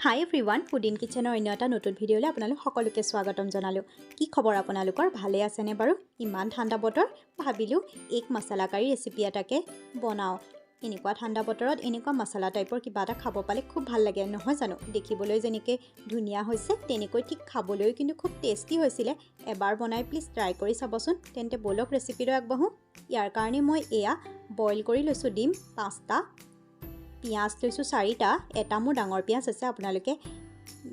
High everyone, food in কিচেনৰ অন্য এটা নতুন ভিডিঅ'লৈ আপোনালোক সকলোকে স্বাগতম জনালোঁ। কি খবৰ আপোনালোকৰ? ভালে আছেনে বাৰু? ইমান ঠাণ্ডা বতৰ, ভাবিলোঁ এক মছলা কাৰী ৰেচিপি এটাকে বনাওঁ। এনেকুৱা ঠাণ্ডা বতৰত এনেকুৱা মছলা টাইপৰ কিবা এটা খাব পালে খুব ভাল লাগে, নহয় জানো? দেখিবলৈ যেনেকৈ ধুনীয়া হৈছে তেনেকৈ ঠিক খাবলৈও কিন্তু খুব টেষ্টি হৈছিলে। এবাৰ বনাই প্লিজ ট্ৰাই কৰি চাবচোন। তেন্তে ব'লক ৰেচিপিটো আগবাঢ়োঁ। ইয়াৰ কাৰণে মই এয়া বইল কৰি লৈছোঁ ডিম 5টা, পিঁয়াজ লৈছোঁ 4টা, এটা মোৰ ডাঙৰ পিঁয়াজ আছে, আপোনালোকে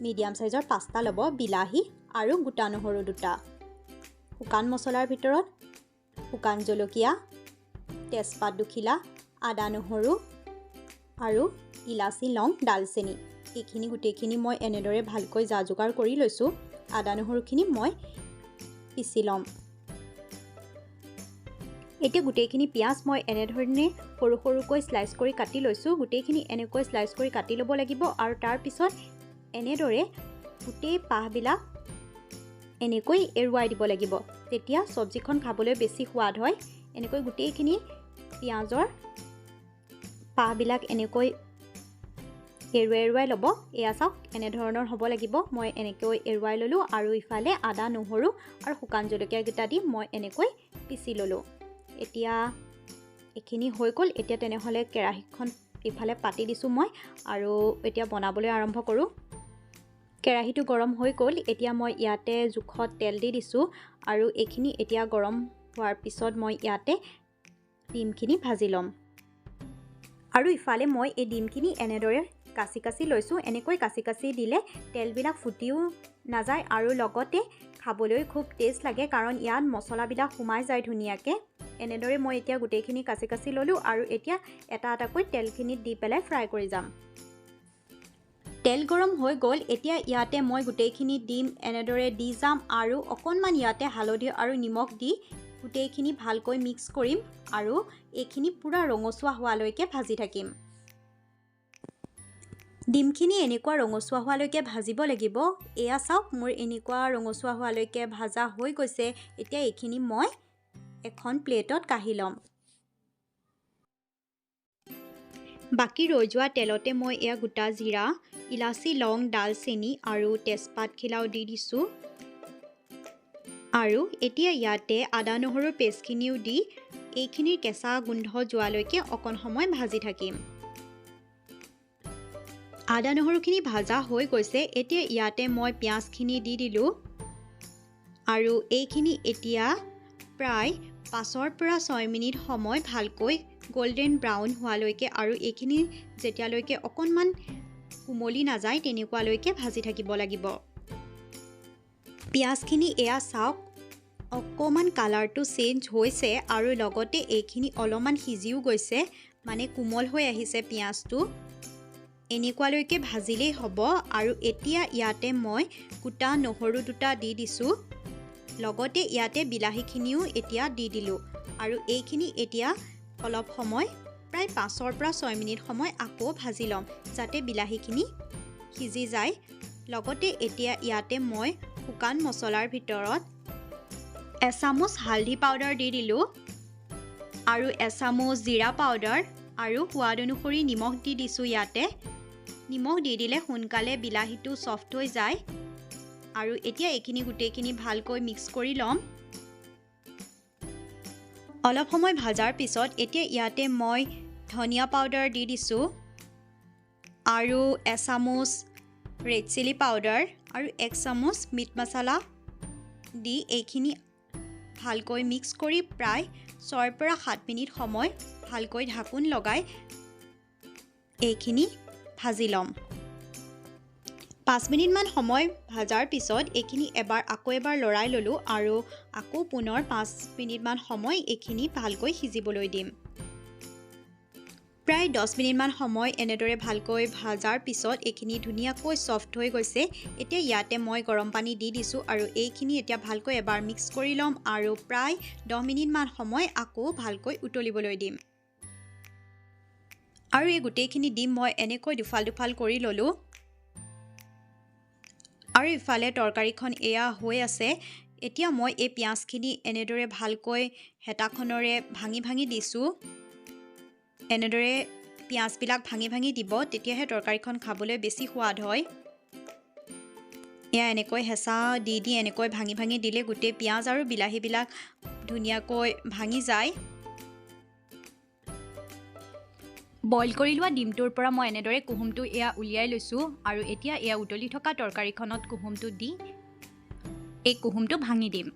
মিডিয়াম চাইজৰ 5টা ল'ব, বিলাহী আৰু গোটা নহৰু 2টা, শুকান মছলাৰ ভিতৰত শুকান জলকীয়া, তেজপাত 2 খিলা, আদা নহৰু আৰু ইলাচি লং ডালচেনি, এইখিনি গোটেইখিনি মই এনেদৰে ভালকৈ যা যোগাৰ কৰি লৈছোঁ। আদা নহৰুখিনি মই পিচি ল'ম। এতিয়া গোটেইখিনি পিঁয়াজ মই এনেধৰণে সৰু সৰুকৈ স্লাইচ কৰি কাটি লৈছোঁ। গোটেইখিনি এনেকৈ স্লাইচ কৰি কাটি ল'ব লাগিব আৰু তাৰপিছত এনেদৰে গোটেই পাহবিলাক এনেকৈ এৰুৱাই দিব লাগিব, তেতিয়া চব্জিখন খাবলৈ বেছি সোৱাদ হয়। এনেকৈ গোটেইখিনি পিঁয়াজৰ পাহবিলাক এনেকৈ এৰুৱাই ল'ব। এয়া চাওক, এনেধৰণৰ হ'ব লাগিব। মই এনেকৈ এৰুৱাই ল'লোঁ আৰু ইফালে আদা নহৰু আৰু শুকান জলকীয়াকেইটা দি মই এনেকৈ পিচি ল'লোঁ। এতিয়া এইখিনি হৈ গ'ল। এতিয়া তেনেহ'লে কেৰাহীখন ইফালে পাতি দিছোঁ মই আৰু এতিয়া বনাবলৈ আৰম্ভ কৰোঁ। কেৰাহীটো গৰম হৈ গ'ল। এতিয়া মই ইয়াতে জোখত তেল দি দিছোঁ আৰু এইখিনি এতিয়া গৰম হোৱাৰ পিছত মই ইয়াতে ডিমখিনি ভাজি ল'ম। আৰু ইফালে মই এই ডিমখিনি এনেদৰে কাচি লৈছোঁ। এনেকৈ কাচি দিলে তেলবিলাক ফুটিও নাযায় আৰু লগতে খাবলৈ খুব টেষ্ট লাগে, কাৰণ ইয়াত মছলাবিলাক সোমাই যায় ধুনীয়াকৈ। এনেদৰে মই এতিয়া গোটেইখিনি কাচি ল'লোঁ আৰু এতিয়া এটা এটাকৈ তেলখিনিত দি পেলাই ফ্ৰাই কৰি যাম। তেল গৰম হৈ গ'ল। এতিয়া ইয়াতে মই গোটেইখিনি ডিম এনেদৰে দি যাম আৰু অকণমান ইয়াতে হালধি আৰু নিমখ দি গোটেইখিনি ভালকৈ মিক্স কৰিম আৰু এইখিনি পূৰা ৰঙচুৱা হোৱালৈকে ভাজি থাকিম। ডিমখিনি এনেকুৱা ৰঙচুৱা হোৱালৈকে ভাজিব লাগিব। এয়া চাওক, মোৰ এনেকুৱা ৰঙচুৱা হোৱালৈকে ভাজা হৈ গৈছে। এতিয়া এইখিনি মই এখন প্লেটত কাঢ়ি ল'ম। বাকী ৰৈ যোৱা তেলতে মই এয়া গোটা জিৰা, ইলাচি লং ডালচেনি আৰু তেজপাত খিলাও দি দিছোঁ আৰু এতিয়া ইয়াতে আদা নহৰুৰ পেষ্টখিনিও দি এইখিনিৰ কেঁচা গোন্ধ যোৱালৈকে অকণ সময় ভাজি থাকিম। আদা নহৰুখিনি ভাজা হৈ গৈছে। এতিয়া ইয়াতে মই পিঁয়াজখিনি দি দিলোঁ আৰু এইখিনি এতিয়া প্ৰায় 5 পৰা 6 মিনিট সময় ভালকৈ গল্ডেন ব্ৰাউন হোৱালৈকে আৰু এইখিনি যেতিয়ালৈকে অকণমান কোমলি নাযায় তেনেকুৱালৈকে ভাজি থাকিব লাগিব। পিঁয়াজখিনি এয়া চাওক, অকণমান কালাৰটো চেঞ্জ হৈছে আৰু লগতে এইখিনি অলপমান সিজিও গৈছে, মানে কোমল হৈ আহিছে পিঁয়াজটো। এনেকুৱালৈকে ভাজিলেই হ'ব। আৰু এতিয়া ইয়াতে মই গোটা নহৰু 2টা দি দিছোঁ, লগতে ইয়াতে বিলাহীখিনিও এতিয়া দি দিলোঁ আৰু এইখিনি এতিয়া অলপ সময় প্ৰায় 5 পৰা 6 মিনিট সময় আকৌ ভাজি ল'ম, যাতে বিলাহীখিনি সিজি যায়। লগতে এতিয়া ইয়াতে মই শুকান মছলাৰ ভিতৰত এচামুচ হালধি পাউডাৰ দি দিলোঁ আৰু এচামুচ জিৰা পাউডাৰ আৰু সোৱাদ অনুসৰি নিমখ দি দিছোঁ। ইয়াতে নিমখ দি দিলে সোনকালে বিলাহীটো ছফ্ট হৈ যায়। আৰু এতিয়া এইখিনি গোটেইখিনি ভালকৈ মিক্স কৰি ল'ম। অলপ সময় ভাজাৰ পিছত এতিয়া ইয়াতে মই ধনিয়া পাউডাৰ দি দিছোঁ আৰু এচামুচ ৰেড চিলি পাউডাৰ আৰু 1 চামুচ মিট মছলা দি এইখিনি ভালকৈ মিক্স কৰি প্ৰায় 6 পৰা 7 মিনিট সময় ভালকৈ ঢাকোন লগাই এইখিনি ভাজি ল'ম। 5 মিনিটমান সময় ভাজাৰ পিছত এইখিনি আকৌ এবাৰ লৰাই ল'লোঁ আৰু আকৌ পুনৰ 5 মিনিটমান সময় এইখিনি ভালকৈ সিজিবলৈ দিম। প্ৰায় 10 মিনিটমান সময় এনেদৰে ভালকৈ ভাজাৰ পিছত এইখিনি ধুনীয়াকৈ ছফ্ট হৈ গৈছে। এতিয়া ইয়াতে মই গৰম পানী দি দিছোঁ আৰু এইখিনি এতিয়া ভালকৈ এবাৰ মিক্স কৰি ল'ম আৰু প্ৰায় 10 মিনিটমান সময় আকৌ ভালকৈ উতলিবলৈ দিম। আৰু এই গোটেইখিনি ডিম মই এনেকৈ দুফাল কৰি ল'লোঁ আৰু ইফালে তৰকাৰীখন এয়া হৈ আছে। এতিয়া মই এই পিঁয়াজখিনি এনেদৰে ভালকৈ হেতাখনেৰে ভাঙি দিছোঁ। এনেদৰে পিঁয়াজবিলাক ভাঙি ভাঙি দিব, তেতিয়াহে তৰকাৰীখন খাবলৈ বেছি সোৱাদ হয়। এয়া এনেকৈ হেঁচা দি দি এনেকৈ ভাঙি ভাঙি দিলে গোটেই পিঁয়াজ আৰু বিলাহীবিলাক ধুনীয়াকৈ ভাঙি যায়। বইল কৰি লোৱা ডিমটোৰ পৰা মই এনেদৰে কুহুমটো এয়া উলিয়াই লৈছোঁ আৰু এতিয়া এয়া উতলি থকা তৰকাৰীখনত কুহুমটো দি এই কুহুমটো ভাঙি দিম।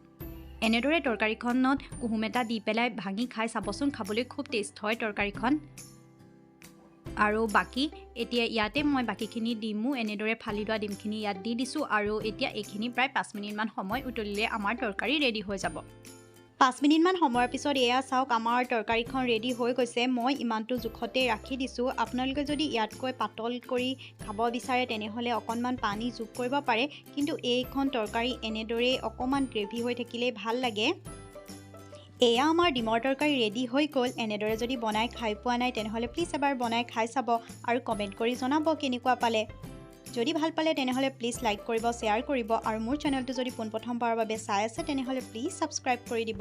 এনেদৰে তৰকাৰীখনত কুহুম এটা দি পেলাই ভাঙি খাই চাবচোন, খাবলৈ খুব টেষ্ট হয় তৰকাৰীখন। আৰু বাকী এতিয়া ইয়াতে মই বাকীখিনি ডিমো এনেদৰে ফালি লোৱা ডিমখিনি ইয়াত দি দিছোঁ আৰু এতিয়া এইখিনি প্ৰায় 5 মিনিটমান সময় উতলিলে আমাৰ তৰকাৰী ৰেডি হৈ যাব। 5 মিনিটমান সময়ৰ পিছত এয়া চাওক আমাৰ তৰকাৰীখন ৰেডি হৈ গৈছে। মই ইমানটো জোখতে ৰাখি দিছোঁ। আপোনালোকে যদি ইয়াতকৈ পাতল কৰি খাব বিচাৰে তেনেহ'লে অকণমান পানী যোগ কৰিব পাৰে, কিন্তু এইখন তৰকাৰী এনেদৰে অকণমান গ্ৰেভি হৈ থাকিলেই ভাল লাগে। এয়া আমাৰ ডিমৰ তৰকাৰী ৰেডি হৈ গ'ল। এনেদৰে যদি বনাই খাই পোৱা নাই তেনেহ'লে প্লিজ এবাৰ বনাই খাই চাব আৰু কমেণ্ট কৰি জনাব কেনেকুৱা পালে। যদি ভাল পালে তেনেহ'লে প্লিজ লাইক কৰিব, শ্বেয়াৰ কৰিব আৰু মোৰ চেনেলটো যদি পোনপ্ৰথমবাৰৰ বাবে চাই আছে তেনেহ'লে প্লিজ ছাবস্ক্ৰাইব কৰি দিব।